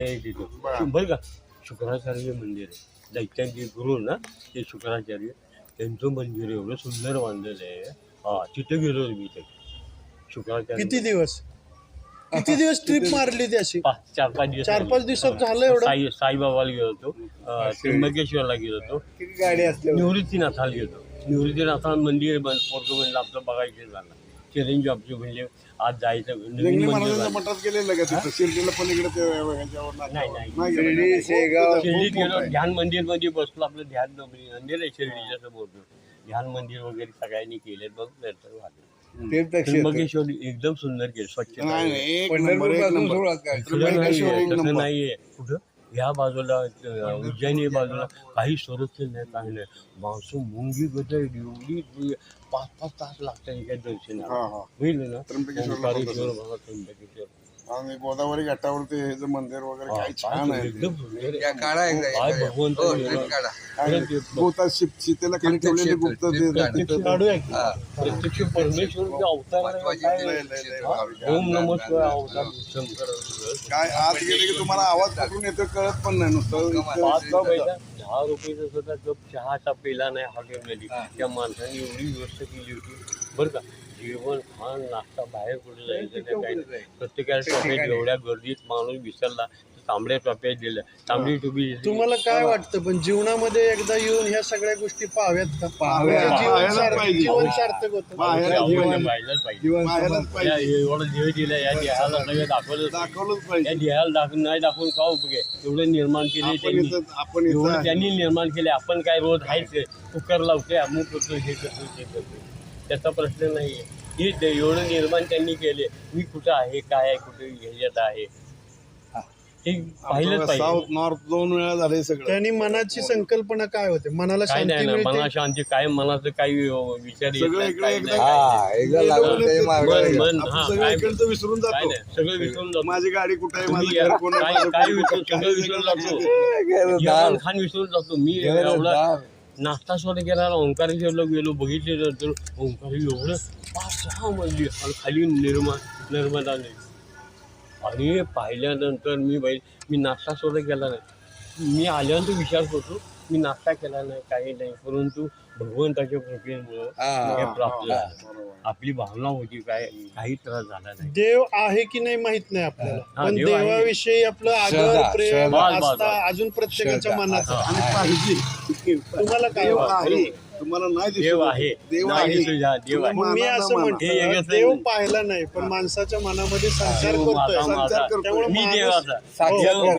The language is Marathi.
बरं का शुक्राचार्य मंदिर आहे दैत्यांचे गुरु ना ते शुक्राचार्य त्यांचं मंदिर एवढं सुंदर बांधलेलं आहे. हा तिथे गेलो मी ते शुक्राचार्य. किती दिवस ट्रिप मारली ती अशी? 4-5 दिवस. 4-5 दिवसात झालं एवढं? साईबाबाला गेलो होतो, त्र्यंबकेश्वरला गेलो होतो, गाडी असल्या निवृत्तीनाथाला गेलो. निवृत्तीनाथाला मंदिर पोरगं म्हणलं आपलं बघायचं झालं. चिरंजीव आमचे म्हणजे आज जायचं नवीन मंदिर शिर्डीत गेलो. ध्यान मंदिर मध्ये बसलो. आपलं ध्यान मंदिर आहे शिर्डीच्या समोर. ध्यान मंदिर वगैरे सगळ्यांनी केले. बघ नंतर त्र्यंबकेश्वर एकदम सुंदर केलं. स्वच्छ नाहीये कुठं ह्या बाजूला उज्जैनी बाजूला काही संरक्षण नाही, काही नाही. माणसं मुंगी गदर एवढी 5-5 तास लागतात एका दर्शनाला. होईल ना त्र्यंबकेश्वर बाबा. त्र्यंबकेश्वर आणि गोदावरी घाटावरती हे जे मंदिर वगैरे काय छान आहे. एकदम सुंदर या काढा एकदा. काय भगवंत सीतेला खाली ठेवलेले गुप्त प्रत्यक्ष परमेश्वराचे अवतार आहे. ओम नमः शिवाय अवतार शंकर. काय आत गेले की तुम्हाला आवाज कुठून येतो कळत पण नाही. नुसतं 10 रुपयाचा सुद्धा कप चहाचा पेला नाही हॉटेलमध्ये. त्या माणसाने एवढी व्यवस्था केली होती बरं का. जेवण खाण नाश्ता बाहेर कुठे जायचं नाही, काही नाही. प्रत्येकाला टोप्यात एवढ्या गर्दीत माणूस विसरला तांबड्या टोप्यात दिल्या. तांबडी टोपी. तुम्हाला काय वाटतं पण जीवनामध्ये एकदा येऊन ह्या सगळ्या गोष्टी पाहाव्यात का? जीवन सार्थक होतं. पाहिलंच पाहिजे. एवढं देह दिलं या देहाला सगळं दाखवलंच पाहिजे. या देहाला नाही दाखवून का उपयोग आहे? एवढं निर्माण केले त्यांनी. एवढं त्यांनी निर्माण केले. आपण काय रोज आहेच कुकर लावते अमुक करतो हे करतो ते करतो. त्याचा प्रश्न नाही आहे. हे एवढं निर्माण त्यांनी केले. मी कुठं आहे काय आहे कुठे ह्याच्यात आहे हे पाहिलंच पाहिजे. साऊथ नॉर्थ 2 वेळा झाले सगळं. त्यांनी मनाची संकल्पना काय होते? मनाला काय शांती नाही ना. मिळते. मना शांती काय मनाचं काही विचार येत सगळं नाही, इकडे काही एकदा नाही. मन आपण हा सगळं काय इकडचं विसरून काय जातो. नाही. सगळं विसरून जातो. माझी गाडी कुठे आहे, तुम्ही माझं घर कोण आहे, काय माझं काय कोण विसरून आहे, सगळं विसरून जातो. इरफान खान विसरून जातो. मी एवढा नाश्ता सोडा गेला ओंकारेश्वरला गेलो. बघितल्यानंतर ओंकारेश्वर एवढं 5-6 मजली आणि खाली नर्मदा नदी. आणि पाहिल्यानंतर मी नाश्ता सोडा केला नाही. मी आल्यानंतर विचार करतो मी नाश्ता केला नाही काही नाही, परंतु भगवंताच्या कृपेमुळं हे प्राप्त झालं. आपली भावना होती काय काही त्रास झाला नाही. देव आहे की नाही माहित नाही आपल्याला, पण देव आहे. देवाविषयी आपलं आदर प्रेम बस. आस्था अजून प्रत्येकाच्या मनात आणि पाहिजे. तुम्हाला काय देव वाटतं? आहे. तुम्हाला नाही दिसत. देव आहे. देव नाही आहे. तुझ्या देव आहे. मग मी असं हे म्हणतो एकच देव नाही. पाहिला नाही पण माणसाच्या मनामध्ये संचार देव करतोय. माझा. त्यामुळे मी माणूस- देवाचा. हो. देव